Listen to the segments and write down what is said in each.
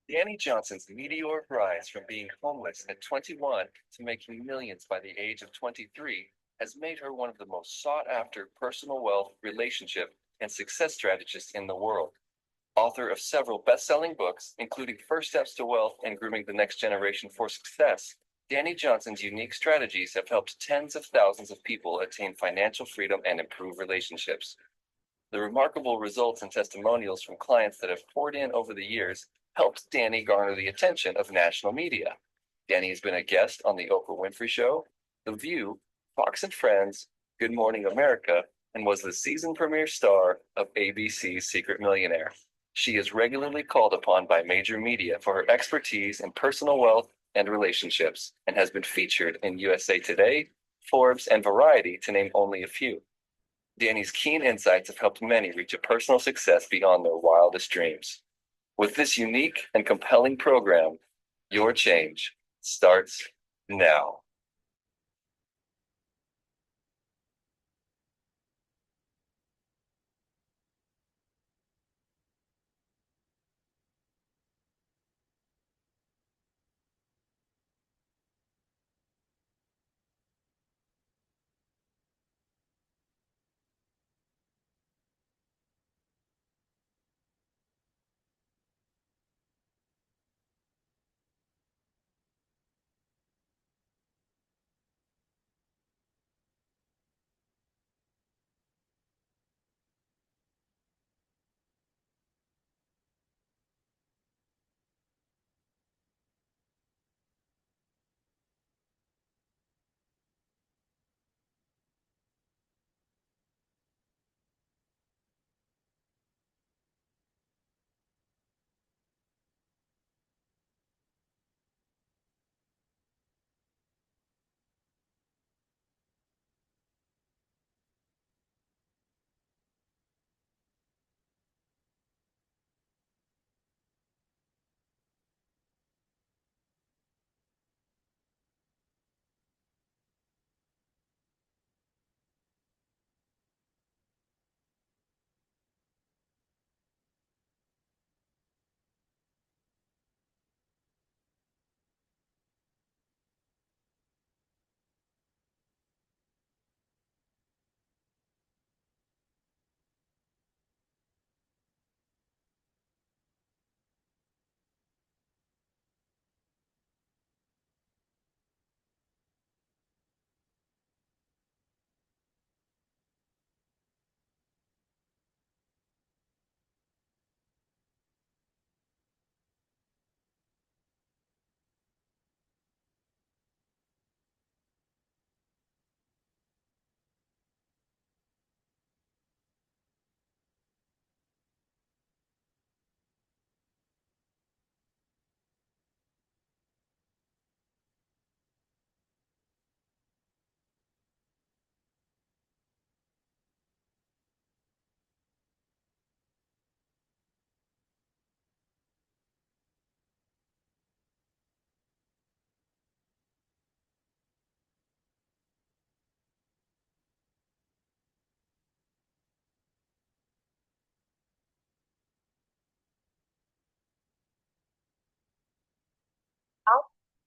Danny Johnson's meteoric rise from being homeless at 21 to making millions by the age of 23 has made her one of the most sought after personal wealth, relationship, and success strategists in the world. Author of several best selling books, including First Steps to Wealth and Grooming the Next Generation for Success, Danny Johnson's unique strategies have helped tens of thousands of people attain financial freedom and improve relationships. The remarkable results and testimonials from clients that have poured in over the years helped Danny garner the attention of national media. Danny has been a guest on The Oprah Winfrey Show, The View, Fox and Friends, Good Morning America, and was the season premiere star of ABC's Secret Millionaire. She is regularly called upon by major media for her expertise in personal wealth and relationships, and has been featured in USA Today, Forbes, and Variety, to name only a few. Danny's keen insights have helped many reach a personal success beyond their wildest dreams. With this unique and compelling program, your change starts now.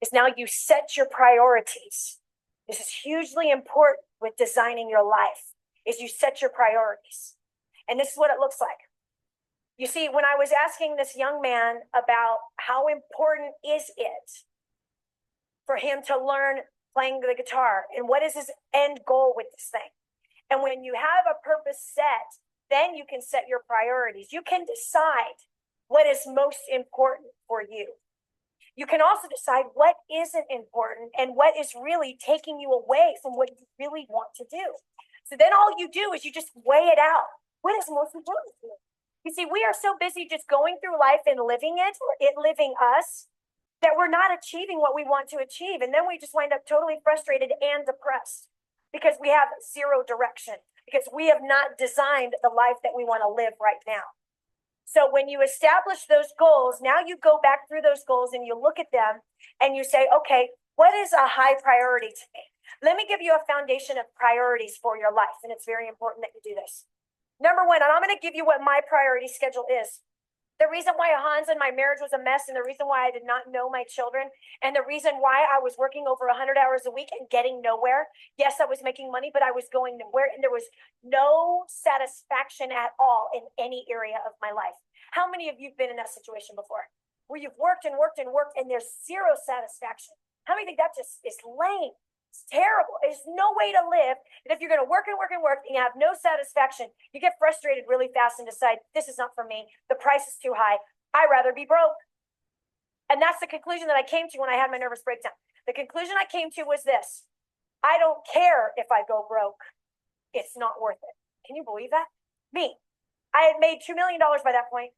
Is now you set your priorities. This is hugely important with designing your life, is you set your priorities. And this is what it looks like. You see, when I was asking this young man about how important is it for him to learn playing the guitar and what is his end goal with this thing? And when you have a purpose set, then you can set your priorities. You can decide what is most important for you. You can also decide what isn't important and what is really taking you away from what you really want to do. So then all you do is you just weigh it out. What is most important to you? You see, we are so busy just going through life and living it, or it living us, that we're not achieving what we want to achieve. And then we just wind up totally frustrated and depressed because we have zero direction, because we have not designed the life that we want to live right now. So when you establish those goals, now you go back through those goals and you look at them and you say, okay, what is a high priority to me? Let me give you a foundation of priorities for your life. And it's very important that you do this. Number one, and I'm going to give you what my priority schedule is. The reason why Hans and my marriage was a mess, and the reason why I did not know my children, and the reason why I was working over 100 hours a week and getting nowhere. Yes, I was making money, but I was going nowhere, and there was no satisfaction at all in any area of my life. How many of you have been in that situation before, where you've worked and worked and worked, and there's zero satisfaction? How many think that just is lame? It's terrible. There's no way to live. And if you're going to work and work and work and you have no satisfaction, you get frustrated really fast and decide, this is not for me. The price is too high. I'd rather be broke. And that's the conclusion that I came to when I had my nervous breakdown. The conclusion I came to was this: I don't care if I go broke. It's not worth it. Can you believe that? Me. I had made $2 million by that point.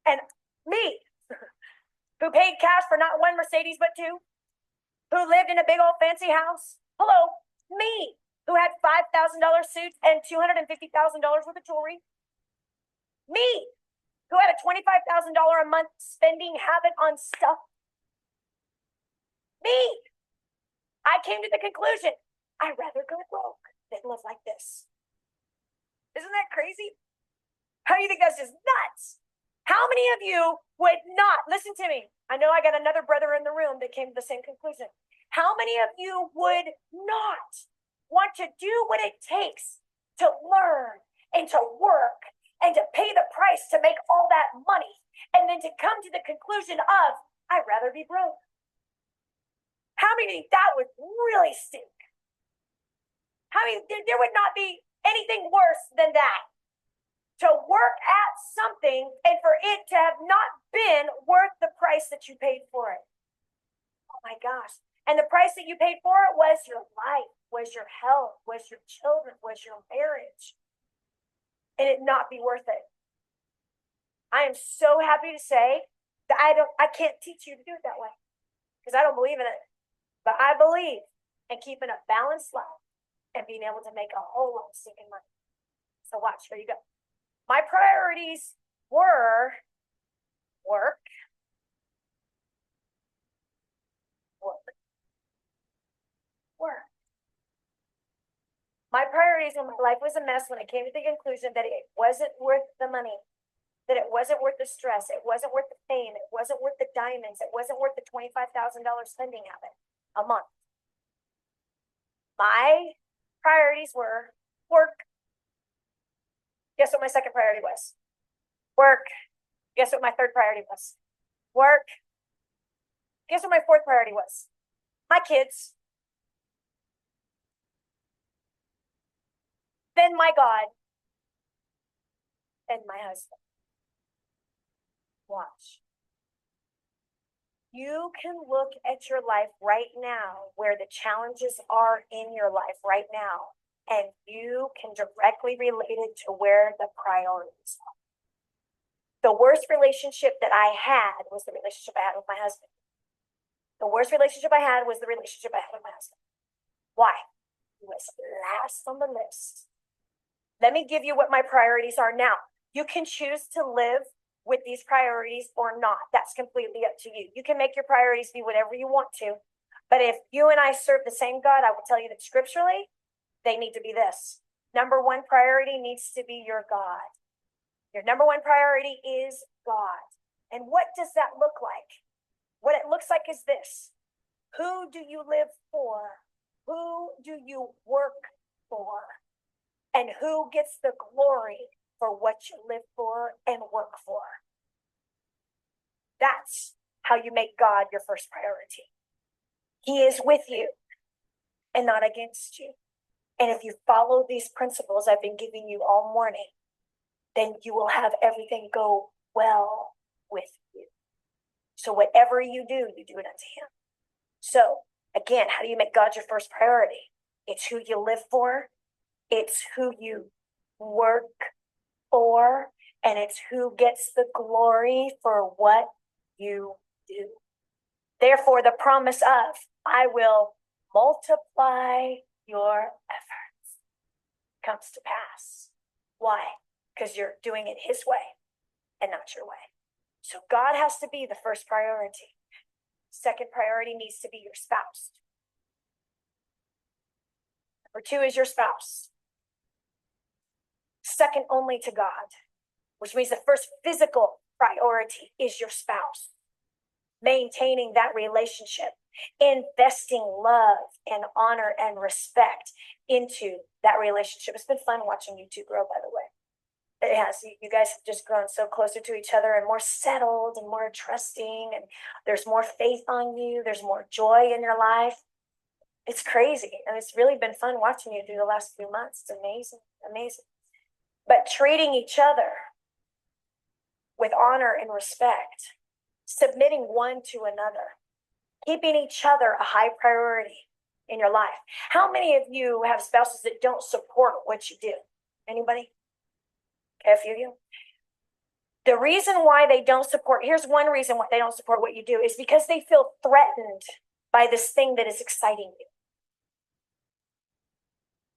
And me, who paid cash for not one Mercedes, but two, who lived in a big old fancy house. Hello, me, who had $5,000 suits and $250,000 worth of jewelry. Me, who had a $25,000 a month spending habit on stuff. Me, I came to the conclusion, I'd rather go broke than live like this. Isn't that crazy? How do you think that's just nuts? How many of you would not, listen to me, I know I got another brother in the room that came to the same conclusion. How many of you would not want to do what it takes to learn and to work and to pay the price to make all that money and then to come to the conclusion of, I'd rather be broke? How many think that would really stink? How many, there would not be anything worse than that? To work at something and for it to have not been worth the price that you paid for it. Oh my gosh. And the price that you paid for it was your life, was your health, was your children, was your marriage. And it not be worth it. I am so happy to say that I can't teach you to do it that way because I don't believe in it. But I believe in keeping a balanced life and being able to make a whole lot of stinking money. So watch, here you go. My priorities were work, My priorities in my life was a mess when I came to the conclusion that it wasn't worth the money, that it wasn't worth the stress, it wasn't worth the fame, it wasn't worth the diamonds, it wasn't worth the $25,000 spending habit a month. My priorities were work. Guess what my second priority was? Work. Guess what my third priority was? Work. Guess what my fourth priority was? My kids. Then my God. And my husband. Watch. You can look at your life right now, where the challenges are in your life right now, and you can directly relate it to where the priorities are. The worst relationship that I had was the relationship I had with my husband. The worst relationship I had was the relationship I had with my husband. Why? He was last on the list. Let me give you what my priorities are now. You can choose to live with these priorities or not. That's completely up to you. You can make your priorities be whatever you want to. But if you and I serve the same God, I will tell you that scripturally, they need to be this. Number one priority needs to be your God. Your number one priority is God. And what does that look like? What it looks like is this. Who do you live for? Who do you work for? And who gets the glory for what you live for and work for? That's how you make God your first priority. He is with you and not against you. And if you follow these principles I've been giving you all morning, then you will have everything go well with you. So whatever you do it unto him. So again, how do you make God your first priority? It's who you live for. It's who you work for. And it's who gets the glory for what you do. Therefore, the promise of, I will multiply your efforts comes to pass. Why? Because you're doing it his way and not your way. So God has to be the first priority. Second priority needs to be your spouse. Number two is your spouse. Second only to God, which means the first physical priority is your spouse. Maintaining that relationship, investing love and honor and respect into that relationship. It's been fun watching you two grow, by the way. It has. You guys have just grown so closer to each other and more settled and more trusting, and there's more faith on you. There's more joy in your life. It's crazy. And it's really been fun watching you through the last few months. It's amazing, amazing. But treating each other with honor and respect, submitting one to another, keeping each other a high priority in your life. How many of you have spouses that don't support what you do? Anybody? Okay, a few of you. The reason why they don't support, here's one reason why they don't support what you do, is because they feel threatened by this thing that is exciting you.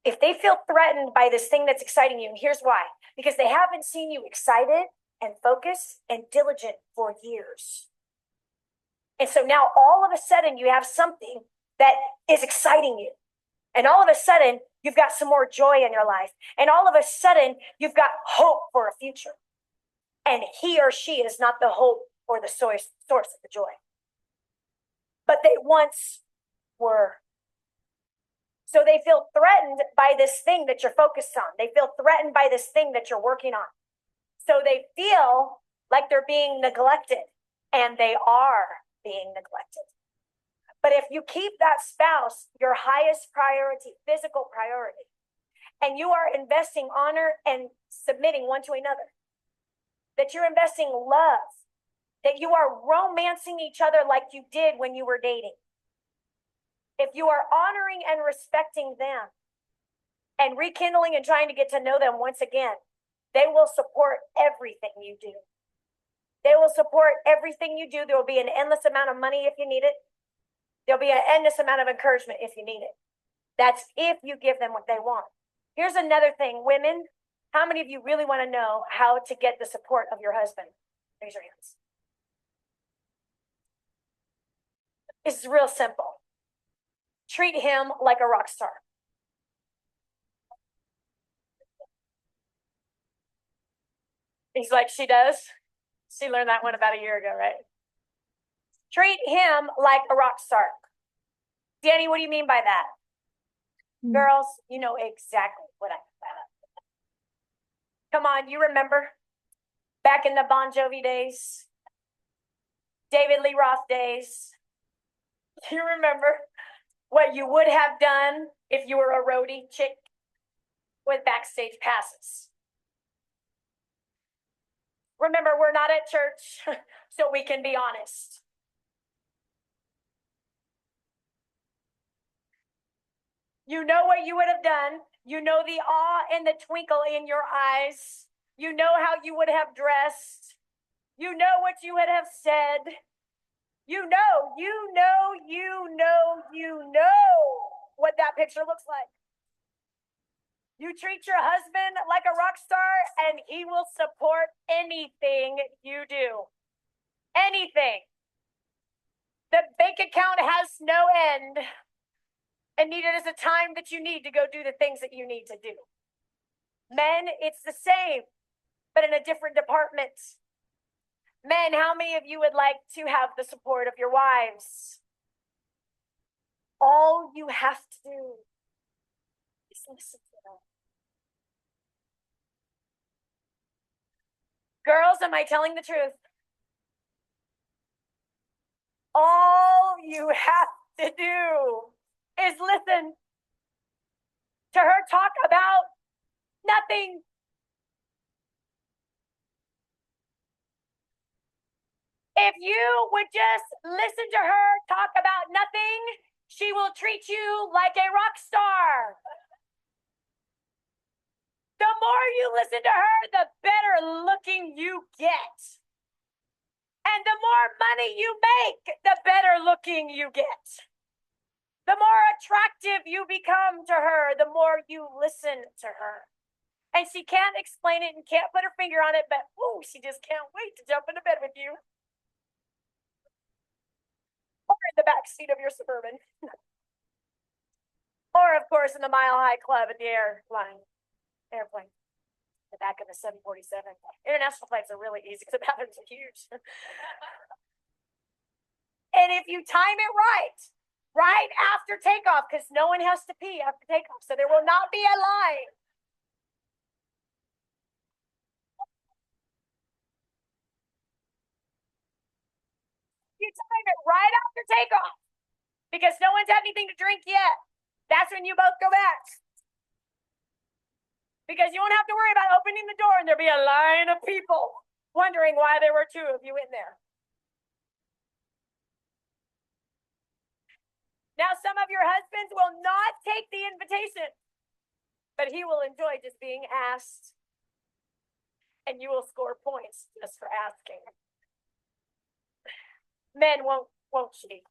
If they feel threatened by this thing that's exciting you, and here's why, because they haven't seen you excited and focused and diligent for years. And so now all of a sudden you have something that is exciting you. And all of a sudden you've got some more joy in your life. And all of a sudden you've got hope for a future. And he or she is not the hope or the source of the joy. But they once were. So they feel threatened by this thing that you're focused on. They feel threatened by this thing that you're working on. So they feel like they're being neglected, and they are being neglected. But if you keep that spouse your highest priority, physical priority, and you are investing honor and submitting one to another, that you're investing love, that you are romancing each other like you did when you were dating, if you are honoring and respecting them and rekindling and trying to get to know them once again, they will support everything you do. They will support everything you do. There will be an endless amount of money if you need it. There'll be an endless amount of encouragement if you need it. That's if you give them what they want. Here's another thing. Women, how many of you really want to know how to get the support of your husband? Raise your hands. It's real simple. Treat him like a rock star. He's like, she does. She learned that one about a year ago, right? Treat him like a rock star. Danny, what do you mean by that? Girls, you know exactly what I mean by that. Come on, you remember back in the Bon Jovi days, David Lee Roth days. You remember what you would have done if you were a roadie chick with backstage passes. Remember, we're not at church, so we can be honest. You know what you would have done. You know the awe and the twinkle in your eyes. You know how you would have dressed. You know what you would have said. You know what that picture looks like. You treat your husband like a rock star and he will support anything you do. Anything. The bank account has no end. And neither is the time that you need to go do the things that you need to do. Men, it's the same, but in a different department. Men, how many of you would like to have the support of your wives? All you have to do is listen to them. Girls, am I telling the truth? All you have to do is listen to her talk about nothing. If you would just listen to her talk about nothing, she will treat you like a rock star. The more you listen to her, the better looking you get. And the more money you make, the better looking you get. The more attractive you become to her, the more you listen to her. And she can't explain it and can't put her finger on it, but she just can't wait to jump into bed with you. Or in the back seat of your Suburban. Or, of course, in the Mile High Club at the airplane. the back of the 747. International flights are really easy because the bathrooms are huge. And if you time it right after takeoff, because no one has to pee after takeoff, so there will not be a line. You time it right after takeoff because no one's had anything to drink yet. That's when you both go back. Because you won't have to worry about opening the door and there'll be a line of people wondering why there were two of you in there. Now, some of your husbands will not take the invitation, but he will enjoy just being asked. And you will score points just for asking. Men won't she?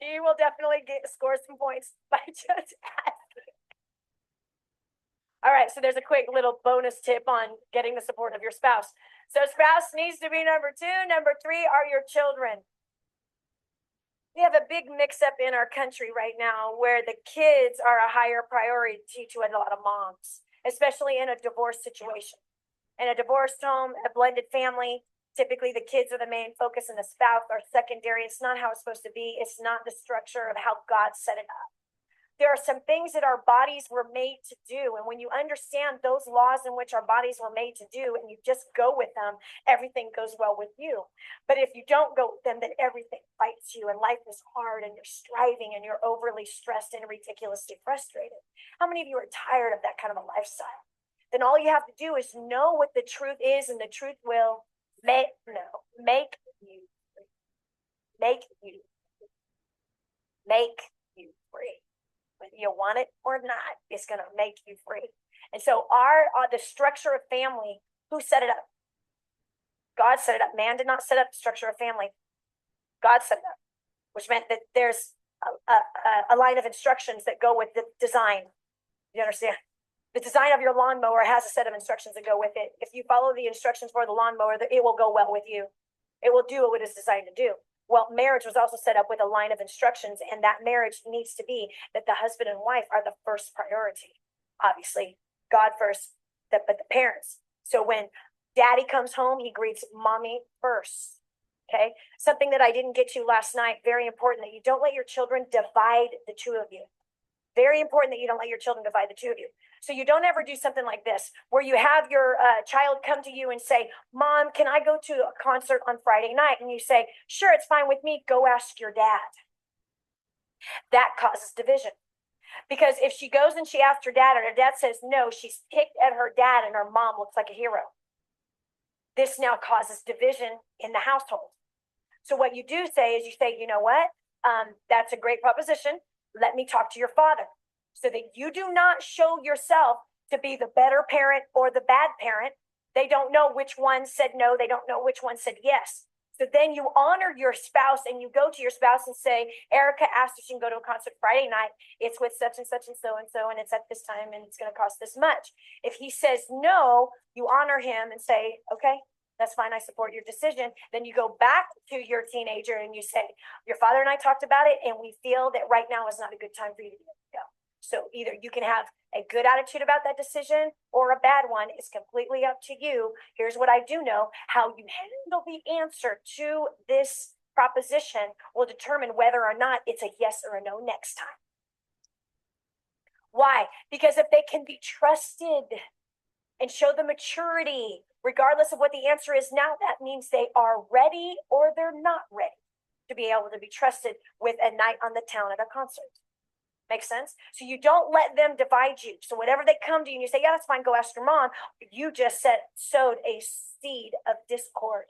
She will definitely score some points by just asking. All right, so there's a quick little bonus tip on getting the support of your spouse. So spouse needs to be number 2. Number 3 are your children. We have a big mix-up in our country right now where the kids are a higher priority to a lot of moms, especially in a divorce situation. In a divorced home, a blended family, typically the kids are the main focus and the spouse are secondary. It's not how it's supposed to be. It's not the structure of how God set it up. There are some things that our bodies were made to do. And when you understand those laws in which our bodies were made to do and you just go with them, everything goes well with you. But if you don't go with them, then everything fights you and life is hard and you're striving and you're overly stressed and ridiculously frustrated. How many of you are tired of that kind of a lifestyle? Then all you have to do is know what the truth is, and the truth will make you free. Make you free. Whether you want it or not, it's going to make you free. And so the structure of family, who set it up? God set it up. Man did not set up the structure of family. God set it up, which meant that there's a line of instructions that go with the design. You understand? The design of your lawnmower has a set of instructions that go with it. If you follow the instructions for the lawnmower, it will go well with you. It will do what it's designed to do. Well, marriage was also set up with a line of instructions, and that marriage needs to be that the husband and wife are the first priority. Obviously, God first, but the parents. So when daddy comes home, he greets mommy first. Okay. Something that I didn't get to last night, very important that you don't let your children divide the two of you. Very important that you don't let your children divide the two of you. So you don't ever do something like this, where you have your child come to you and say, Mom, can I go to a concert on Friday night? And you say, sure, it's fine with me. Go ask your dad. That causes division. Because if she goes and she asks her dad and her dad says no, she's picked at her dad and her mom looks like a hero. This now causes division in the household. So what you do say is you say, you know what? That's a great proposition. Let me talk to your father, so that you do not show yourself to be the better parent or the bad parent. They don't know which one said no. They don't know which one said yes. So then you honor your spouse and you go to your spouse and say, Erica asked if she can go to a concert Friday night. It's with such and such and so, and it's at this time and it's going to cost this much. If he says no, you honor him and say, okay, that's fine. I support your decision. Then you go back to your teenager and you say, your father and I talked about it, and we feel that right now is not a good time for you to go. So either you can have a good attitude about that decision or a bad one. It's completely up to you. Here's what I do know. How you handle the answer to this proposition will determine whether or not it's a yes or a no next time. Why? Because if they can be trusted and show the maturity, regardless of what the answer is now, that means they are ready or they're not ready to be able to be trusted with a night on the town at a concert. Makes sense? So you don't let them divide you. So whenever they come to you and you say, yeah, that's fine, go ask your mom, you just sowed a seed of discord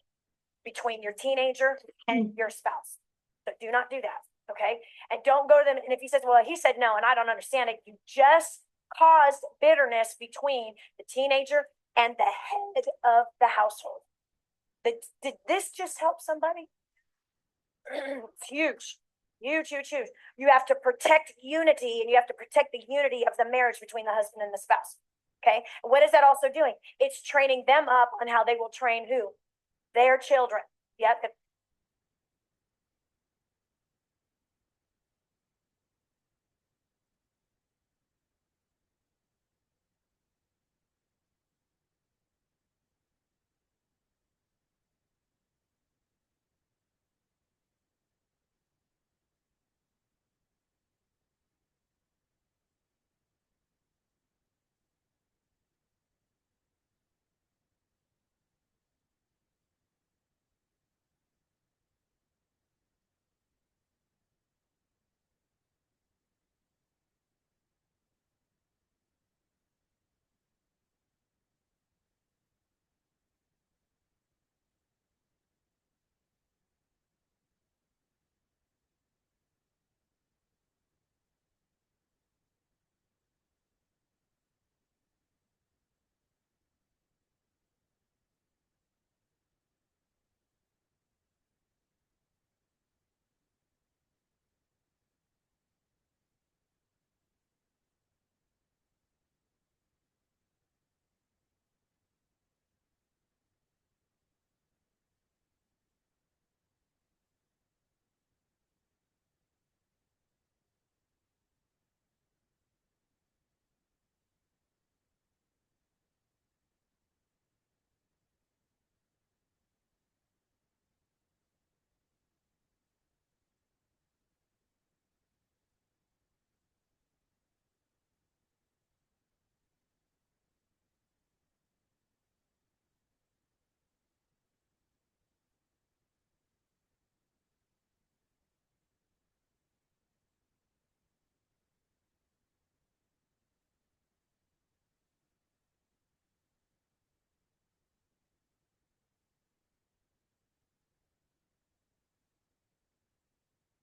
between your teenager and your spouse. So do not do that, okay? And don't go to them. And if he says, well, he said no, and I don't understand it, you just caused bitterness between the teenager and the head of the household. Did this just help somebody? It's huge. Huge. You have to protect unity, and you have to protect the unity of the marriage between the husband and the spouse. Okay. And what is that also doing? It's training them up on how they will train who? Their children. Yep.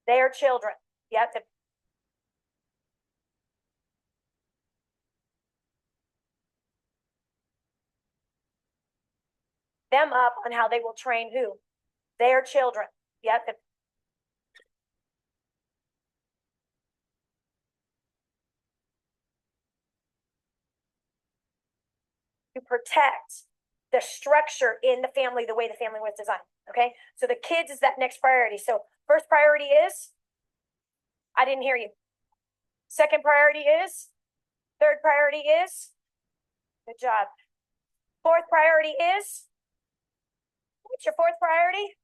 They are children. Yep. Them up on how they will train who? Their children. Yep. To protect the structure in the family the way the family was designed. Okay. So the kids is that next priority. So first priority is, I didn't hear you. Second priority is, third priority is, good job. Fourth priority is, what's your fourth priority?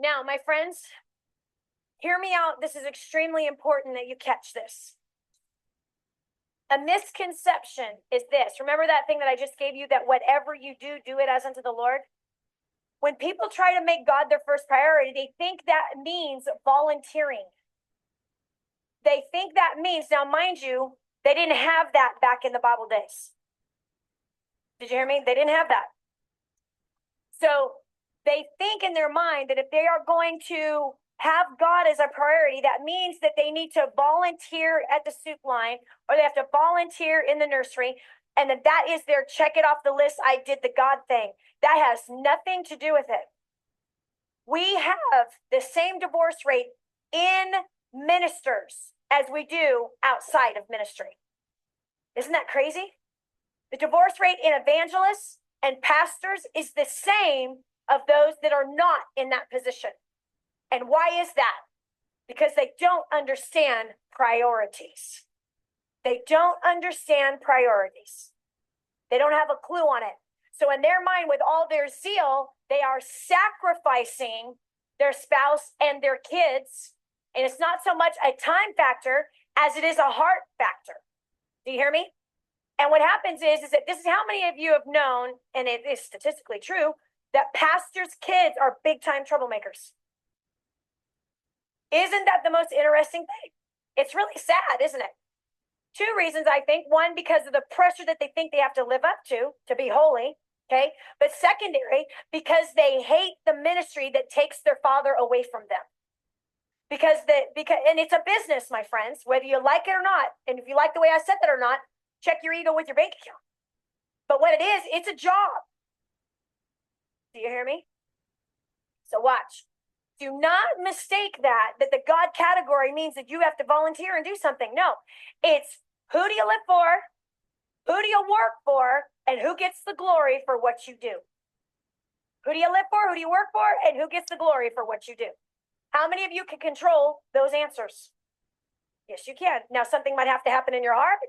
Now, my friends, hear me out. This is extremely important that you catch this. A misconception is this. Remember that thing that I just gave you, that whatever you do, do it as unto the Lord? When people try to make God their first priority, they think that means volunteering. They think that means, now mind you, they didn't have that back in the Bible days. Did you hear me? They didn't have that. So they think in their mind that if they are going to have God as a priority, that means that they need to volunteer at the soup line, or they have to volunteer in the nursery, and that is their check it off the list, I did the God thing. That has nothing to do with it. We have the same divorce rate in ministers as we do outside of ministry. Isn't that crazy? The divorce rate in evangelists and pastors is the same of those that are not in that position. And why is that? Because they don't understand priorities. They don't understand priorities. They don't have a clue on it. So in their mind, with all their zeal, they are sacrificing their spouse and their kids. And it's not so much a time factor as it is a heart factor. Do you hear me? And what happens is that this is how many of you have known, and it is statistically true, that pastors' kids are big time troublemakers. Isn't that the most interesting thing? It's really sad, isn't it? Two reasons, I think. One, because of the pressure that they think they have to live up to be holy. Okay. But secondary, because they hate the ministry that takes their father away from them. Because it's a business, my friends, whether you like it or not. And if you like the way I said that or not, check your ego with your bank account. But what it is, it's a job. Do you hear me? So watch. Do not mistake that the God category means that you have to volunteer and do something. No, it's who do you live for? Who do you work for? And who gets the glory for what you do? Who do you live for? Who do you work for? And who gets the glory for what you do? How many of you can control those answers? Yes, you can. Now, something might have to happen in your heart,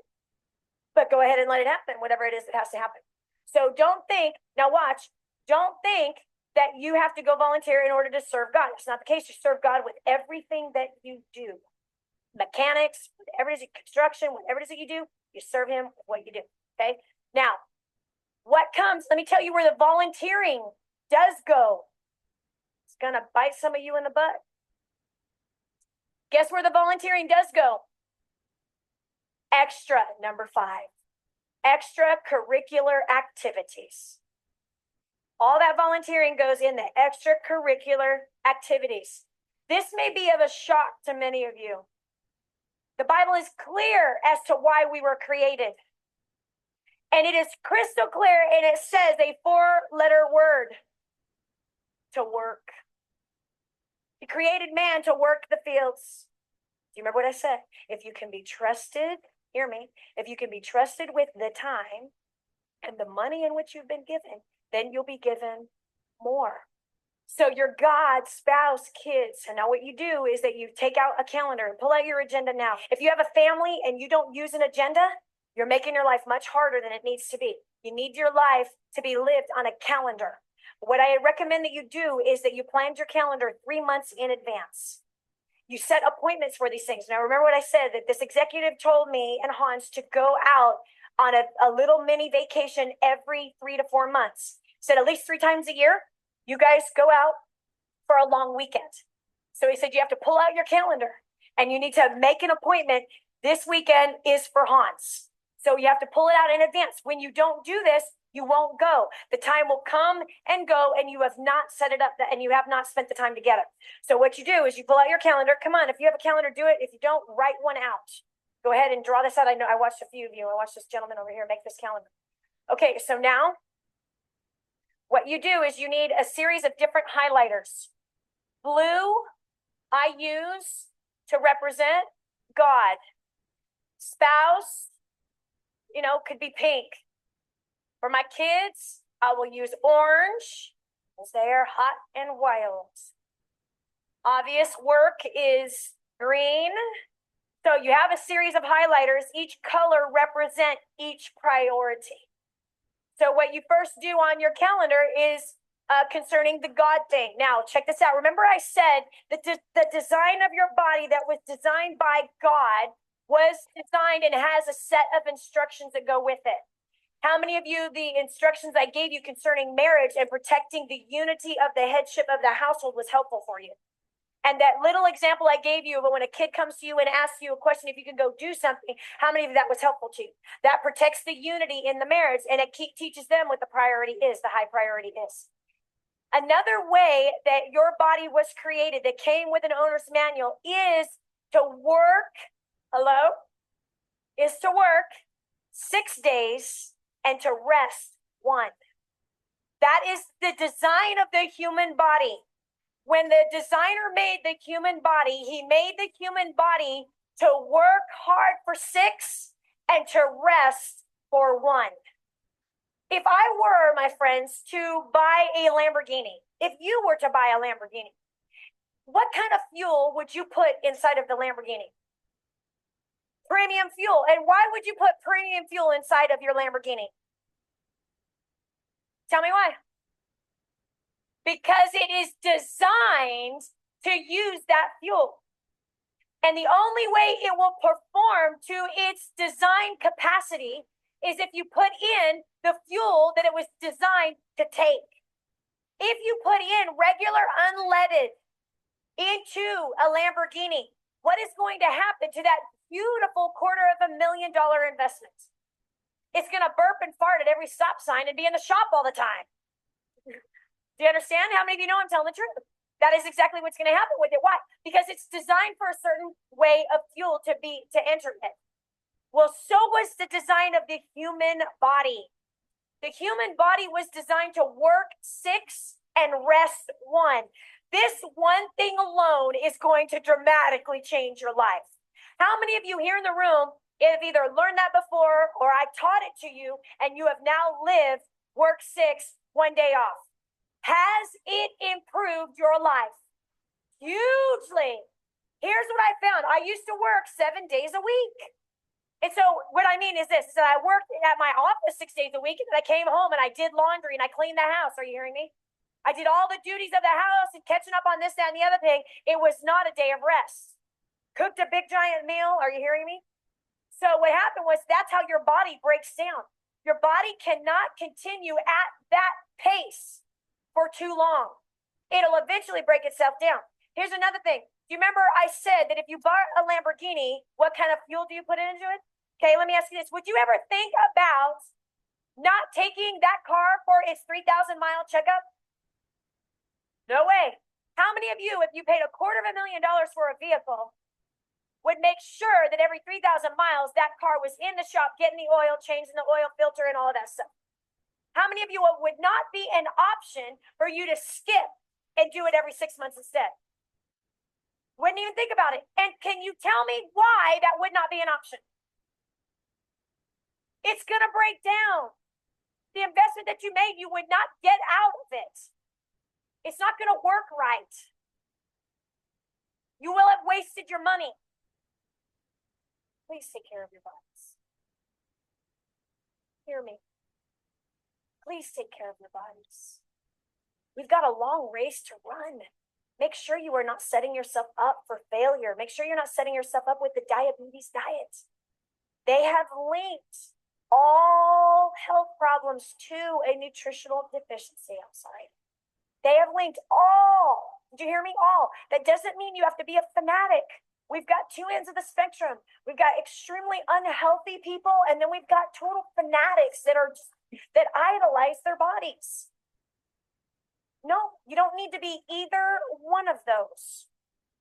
but go ahead and let it happen, whatever it is that has to happen. So don't think, now watch, don't think that you have to go volunteer in order to serve God. It's not the case. You serve God with everything that you do. Mechanics, whatever it is, construction, whatever it is that you do, you serve him with what you do. Okay. Now, what comes, let me tell you where the volunteering does go. It's going to bite some of you in the butt. Guess where the volunteering does go? Extra, number 5. Extracurricular activities. All that volunteering goes in the extracurricular activities. This may be of a shock to many of you. The Bible is clear as to why we were created. And it is crystal clear, and it says a 4-letter word: to work. He created man to work the fields. Do you remember what I said? If you can be trusted, hear me, if you can be trusted with the time and the money in which you've been given, then you'll be given more. So your God, spouse, kids, and now what you do is that you take out a calendar and pull out your agenda now. If you have a family and you don't use an agenda, you're making your life much harder than it needs to be. You need your life to be lived on a calendar. What I recommend that you do is that you plan your calendar 3 months in advance. You set appointments for these things. Now, remember what I said, that this executive told me and Hans to go out on a little mini vacation every 3 to 4 months. Said at least 3 times a year, you guys go out for a long weekend. So he said, you have to pull out your calendar and you need to make an appointment. This weekend is for Hans. So you have to pull it out in advance. When you don't do this, you won't go. The time will come and go, and you have not set it up and you have not spent the time to get it. So what you do is you pull out your calendar. Come on, if you have a calendar, do it. If you don't, write one out. Go ahead and draw this out. I know I watched a few of you. I watched this gentleman over here make this calendar. Okay, so now what you do is you need a series of different highlighters. Blue, I use to represent God. Spouse, could be pink. For my kids, I will use orange because they are hot and wild. Obvious work is green. So you have a series of highlighters. Each color represent each priority. So what you first do on your calendar is concerning the God thing. Now, check this out. Remember I said that the design of your body that was designed by God was designed and has a set of instructions that go with it. How many of you, the instructions I gave you concerning marriage and protecting the unity of the headship of the household was helpful for you? And that little example I gave you, but when a kid comes to you and asks you a question, if you can go do something, how many of that was helpful to you? That protects the unity in the marriage, and it teaches them what the priority is, the high priority is. Another way that your body was created that came with an owner's manual is to work, is to work 6 days and to rest 1. That is the design of the human body. When the designer made the human body, he made the human body to work hard for 6 and to rest for 1. If I were, my friends, to buy a Lamborghini, if you were to buy a Lamborghini, what kind of fuel would you put inside of the Lamborghini? Premium fuel. And why would you put premium fuel inside of your Lamborghini? Tell me why. Because it is designed to use that fuel. And the only way it will perform to its design capacity is if you put in the fuel that it was designed to take. If you put in regular unleaded into a Lamborghini, what is going to happen to that beautiful $250,000 investment? It's going to burp and fart at every stop sign and be in the shop all the time. Do you understand? How many of you know I'm telling the truth? That is exactly what's going to happen with it. Why? Because it's designed for a certain way of fuel to enter it. Well, so was the design of the human body. The human body was designed to work 6 and rest 1. This one thing alone is going to dramatically change your life. How many of you here in the room have either learned that before or I taught it to you and you have now lived work 6, 1 day off? Has it improved your life? Hugely. Here's what I found. I used to work 7 days a week. And so what I mean is this, is that I worked at my office 6 days a week, and then I came home and I did laundry and I cleaned the house. Are you hearing me? I did all the duties of the house and catching up on this, that, and the other thing. It was not a day of rest. Cooked a big giant meal. Are you hearing me? So what happened was that's how your body breaks down. Your body cannot continue at that pace for too long. It'll eventually break itself down. Here's another thing. Do you remember I said that if you bought a Lamborghini, what kind of fuel do you put into it? Okay, let me ask you this. Would you ever think about not taking that car for its 3,000-mile checkup? No way. How many of you, if you paid $250,000 for a vehicle, would make sure that every 3,000 miles that car was in the shop getting the oil, changing the oil filter and all of that stuff? How many of you would not be an option for you to skip and do it every 6 months instead? Wouldn't even think about it. And can you tell me why that would not be an option? It's going to break down. The investment that you made, you would not get out of it. It's not going to work right. You will have wasted your money. Please take care of your bodies. Hear me. Please take care of your bodies. We've got a long race to run. Make sure you are not setting yourself up for failure. Make sure you're not setting yourself up with the diabetes diet. They have linked all health problems to a nutritional deficiency. I'm sorry. They have linked all Did you hear me? All. That doesn't mean you have to be a fanatic. We've got two ends of the spectrum. We've got extremely unhealthy people, and then we've got total fanatics that idolize their bodies. No, you don't need to be either one of those.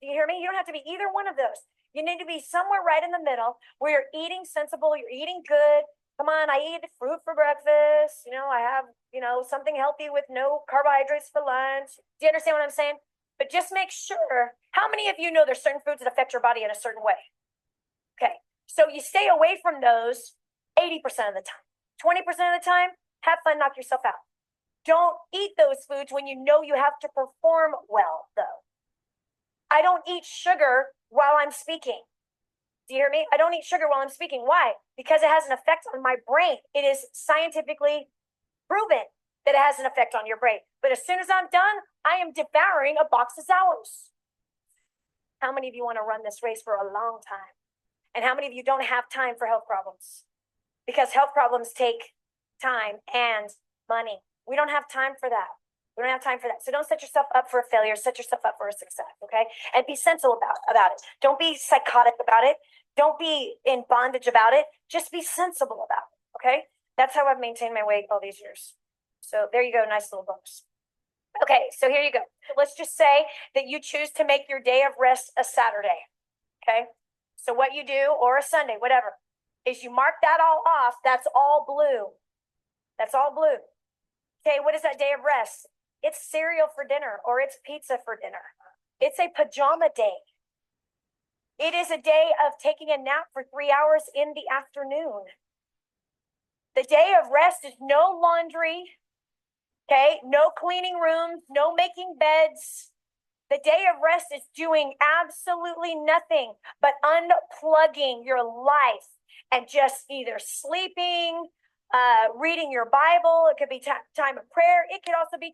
Do you hear me? You don't have to be either one of those. You need to be somewhere right in the middle where you're eating sensible, you're eating good. Come on, I eat fruit for breakfast. I have, something healthy with no carbohydrates for lunch. Do you understand what I'm saying? But just make sure, how many of you know there's certain foods that affect your body in a certain way? Okay, so you stay away from those 80% of the time. 20% of the time, have fun, knock yourself out. Don't eat those foods when you know you have to perform well, though. I don't eat sugar while I'm speaking. Do you hear me? I don't eat sugar while I'm speaking. Why? Because it has an effect on my brain. It is scientifically proven that it has an effect on your brain. But as soon as I'm done, I am devouring a box of sours. How many of you want to run this race for a long time? And how many of you don't have time for health problems? Because health problems take time and money. We don't have time for that. We don't have time for that. So don't set yourself up for a failure. Set yourself up for a success, okay? And be sensible about it. Don't be psychotic about it. Don't be in bondage about it. Just be sensible about it, okay? That's how I've maintained my weight all these years. So there you go, nice little bonus. Okay, so here you go. Let's just say that you choose to make your day of rest a Saturday, okay? So what you do, or a Sunday, whatever, is you mark that all off. That's all blue. That's all blue. Okay, what is that day of rest? It's cereal for dinner, or it's pizza for dinner. It's a pajama day. It is a day of taking a nap for 3 hours in the afternoon. The day of rest is no laundry, okay? No cleaning rooms, no making beds. The day of rest is doing absolutely nothing but unplugging your life and just either sleeping, reading your Bible. It could be time of prayer. It could also be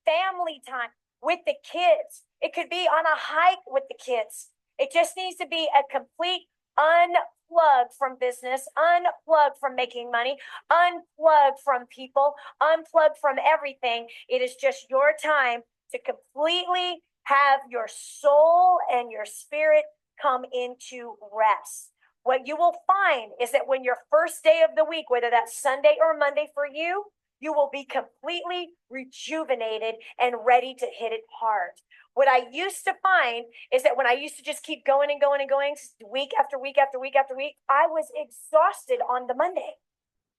family time with the kids. It could be on a hike with the kids. It just needs to be a complete unplug from business, unplug from making money, unplug from people, unplug from everything. It is just your time to completely have your soul and your spirit come into rest. What you will find is that when your first day of the week, whether that's Sunday or Monday for you, you will be completely rejuvenated and ready to hit it hard. What I used to find is that when I used to just keep going and going and going week after week after week after week, I was exhausted on the Monday.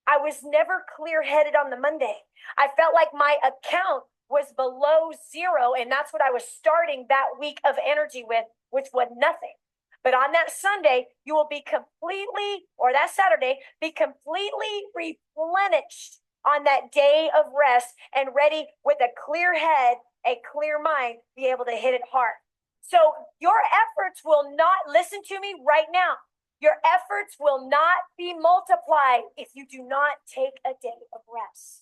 I was never clear-headed on the Monday. I felt like my account was below zero, and that's what I was starting that week of energy with, which was nothing. But on that Sunday, you will be completely, or that Saturday, be completely replenished on that day of rest and ready with a clear head, a clear mind, be able to hit it hard. So your efforts will not, listen to me right now, your efforts will not be multiplied if you do not take a day of rest.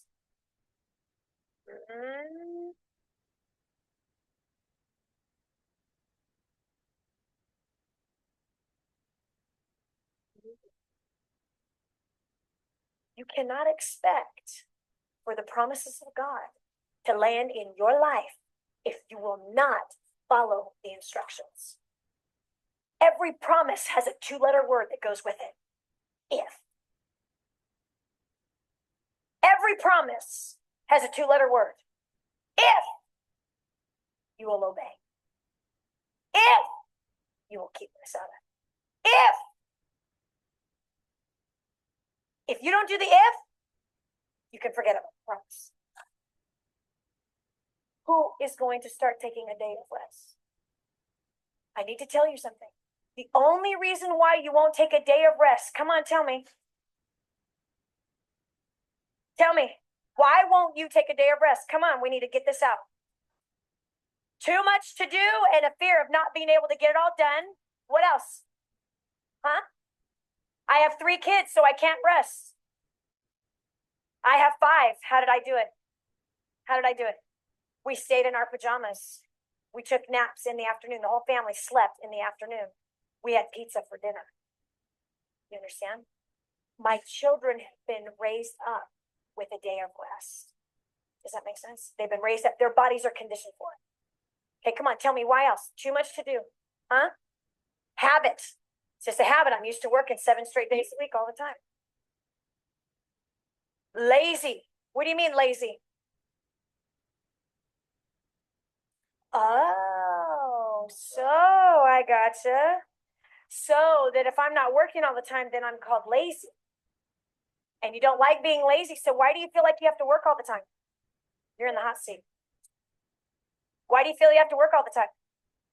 You cannot expect for the promises of God to land in your life if you will not follow the instructions. Every promise has a 2-letter word that goes with it. If. Every promise has a 2-letter word. If you will obey. If you will keep this out. If you don't do the if, you can forget about the promise. Who is going to start taking a day of rest? I need to tell you something. The only reason why you won't take a day of rest, come on, tell me. Tell me, why won't you take a day of rest? Come on, we need to get this out. Too much to do and a fear of not being able to get it all done. What else? Huh? I have 3 kids, so I can't rest. I have 5. How did I do it? We stayed in our pajamas. We took naps in the afternoon. The whole family slept in the afternoon. We had pizza for dinner. You understand? My children have been raised up with a day of rest. Does that make sense? They've been raised up. Their bodies are conditioned for it. Okay, come on, tell me why else? Too much to do. Huh? Habit. It's just a habit. I'm used to working 7 straight days a week all the time. Lazy. What do you mean lazy? Oh, so I gotcha. So that if I'm not working all the time, then I'm called lazy. And you don't like being lazy, so why do you feel like you have to work all the time? You're in the hot seat. Why do you feel you have to work all the time?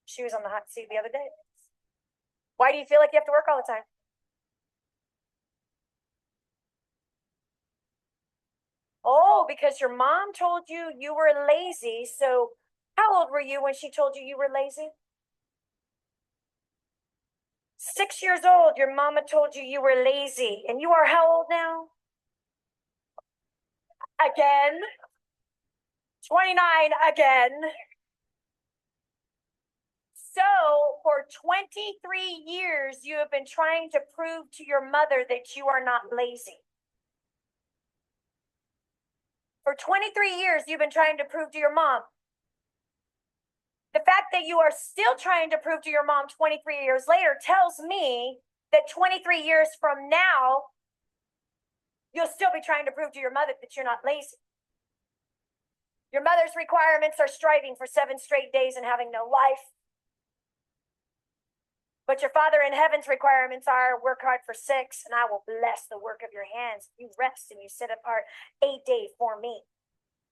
She was on the hot seat the other day. Why do you feel like you have to work all the time? Oh, because your mom told you you were lazy. So how old were you when she told you you were lazy? 6 years old, your mama told you you were lazy. And you are how old now? Again. 29 again. So for 23 years, you have been trying to prove to your mother that you are not lazy. For 23 years, you've been trying to prove to your mom. The fact that you are still trying to prove to your mom 23 years later tells me that 23 years from now, you'll still be trying to prove to your mother that you're not lazy. Your mother's requirements are striving for 7 straight days and having no life. But your Father in heaven's requirements are work hard for 6, and I will bless the work of your hands. You rest and you set apart a day for me.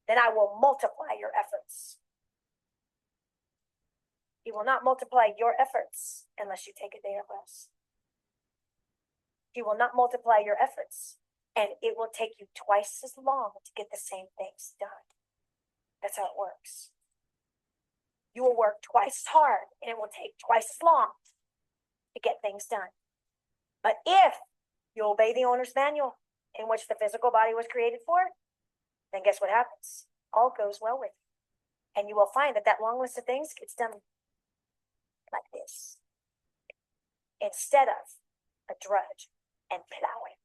Then I will multiply your efforts. He will not multiply your efforts unless you take a day of rest. He will not multiply your efforts, and it will take you twice as long to get the same things done. That's how it works. You will work twice as hard, and it will take twice as long to get things done. But if you obey the owner's manual in which the physical body was created for, then guess what happens? All goes well with you. And you will find that that long list of things gets done like this, instead of a drudge and plowing.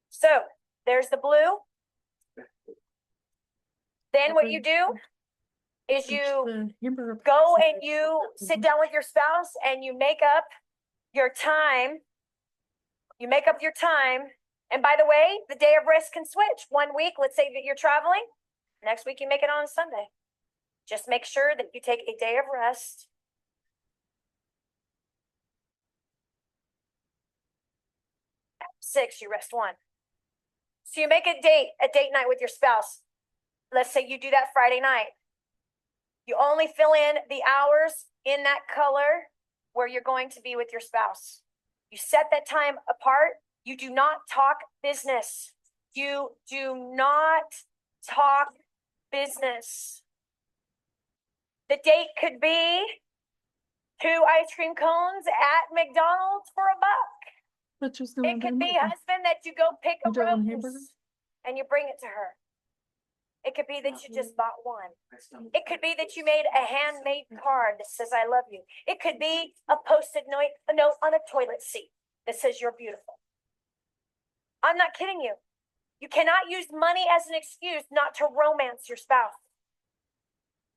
So there's the blue. Then what you do is you go and you sit down with your spouse and you make up your time. You make up your time. And by the way, the day of rest can switch. 1 week, let's say that you're traveling. Next week, you make it on Sunday. Just make sure that you take a day of rest. At 6, you rest 1. So you make a date night with your spouse. Let's say you do that Friday night. You only fill in the hours in that color where you're going to be with your spouse. You set that time apart. You do not talk business. You do not talk business. The date could be 2 ice cream cones at McDonald's for $1. It could be, husband, that you go pick a rose and you bring it to her. It could be that you just bought one. It could be that you made a handmade card that says, I love you. It could be a post-it note on a toilet seat that says, you're beautiful. I'm not kidding you. You cannot use money as an excuse not to romance your spouse.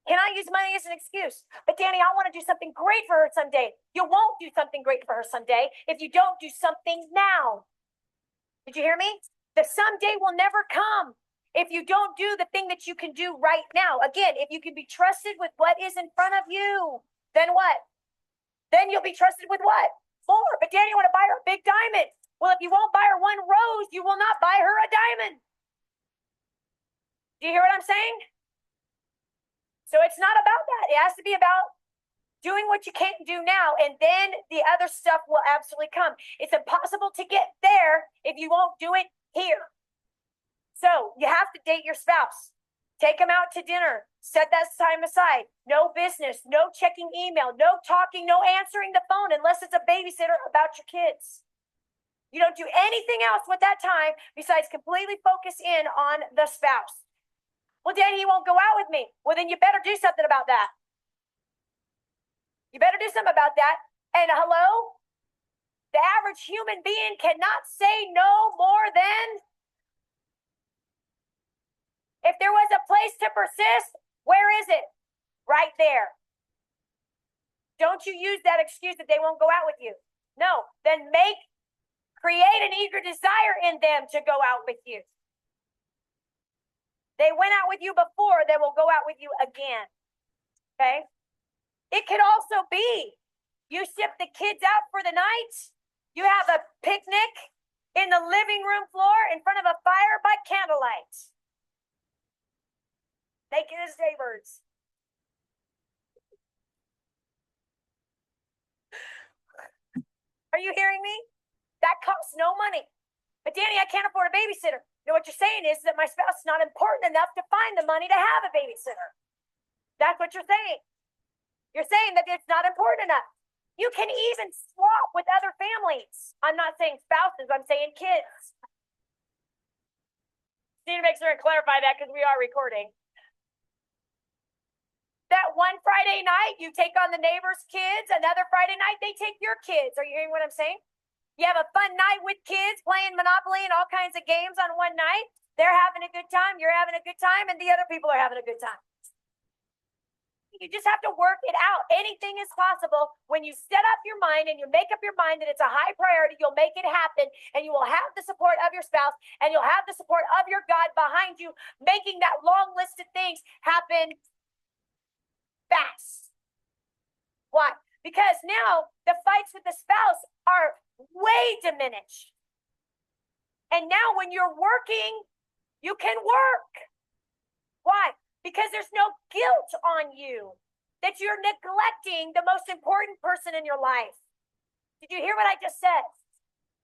Cannot use money as an excuse. But Danny, I want to do something great for her someday. You won't do something great for her someday if you don't do something now. Did you hear me? The someday will never come if you don't do the thing that you can do right now. Again, if you can be trusted with what is in front of you, then what? Then you'll be trusted with what? More. But Danny, I want to buy her a big diamond. Well, if you won't buy her 1 rose, you will not buy her a diamond. Do you hear what I'm saying? So it's not about that. It has to be about doing what you can't do now, and then the other stuff will absolutely come. It's impossible to get there if you won't do it here. So you have to date your spouse. Take them out to dinner. Set that time aside. No business, no checking email, no talking, no answering the phone unless it's a babysitter about your kids. You don't do anything else with that time besides completely focus in on the spouse. Well, Daddy, he won't go out with me. Well, then you better do something about that. You better do something about that. And hello? The average human being cannot say no more than, if there was a place to persist, where is it? Right there. Don't you use that excuse that they won't go out with you. No, then create an eager desire in them to go out with you. They went out with you before, they will go out with you again. Okay? It could also be you ship the kids out for the night. You have a picnic in the living room floor in front of a fire by candlelight. Naked as jaybirds. Are you hearing me? That costs no money. But Danny, I can't afford a babysitter. You know what you're saying is that my spouse is not important enough to find the money to have a babysitter. That's what you're saying. You're saying that it's not important enough. You can even swap with other families. I'm not saying spouses, I'm saying kids. Need to make sure and clarify that because we are recording. That one Friday night, you take on the neighbor's kids. Another Friday night, they take your kids. Are you hearing what I'm saying? You have a fun night with kids playing Monopoly and all kinds of games on one night. They're having a good time. You're having a good time. And the other people are having a good time. You just have to work it out. Anything is possible. When you set up your mind and you make up your mind that it's a high priority, you'll make it happen, and you will have the support of your spouse, and you'll have the support of your God behind you, making that long list of things happen fast. Why? Because now the fights with the spouse are way diminished. And now when you're working, you can work. Why? Because there's no guilt on you that you're neglecting the most important person in your life. Did you hear what I just said?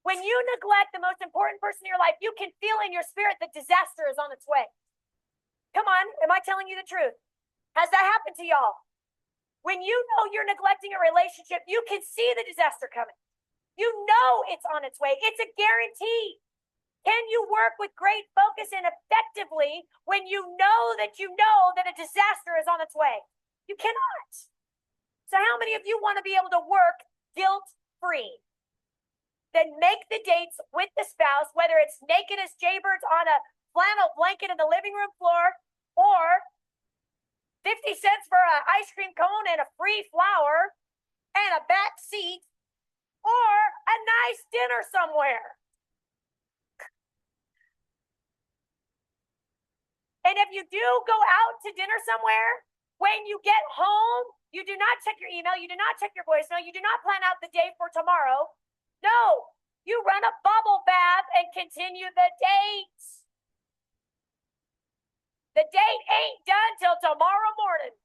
When you neglect the most important person in your life, you can feel in your spirit that disaster is on its way. Come on, am I telling you the truth? Has that happened to y'all? When you know you're neglecting a relationship, you can see the disaster coming. You know it's on its way. It's a guarantee. Can you work with great focus and effectively when you know that a disaster is on its way? You cannot. So how many of you want to be able to work guilt-free? Then make the dates with the spouse, whether it's naked as jaybirds on a flannel blanket in the living room floor, or 50 cents for an ice cream cone and a free flower and a back seat, or a nice dinner somewhere. And if you do go out to dinner somewhere, when you get home, you do not check your email, you do not check your voicemail, you do not plan out the day for tomorrow. No, you run a bubble bath and continue the date. The date ain't done till tomorrow morning.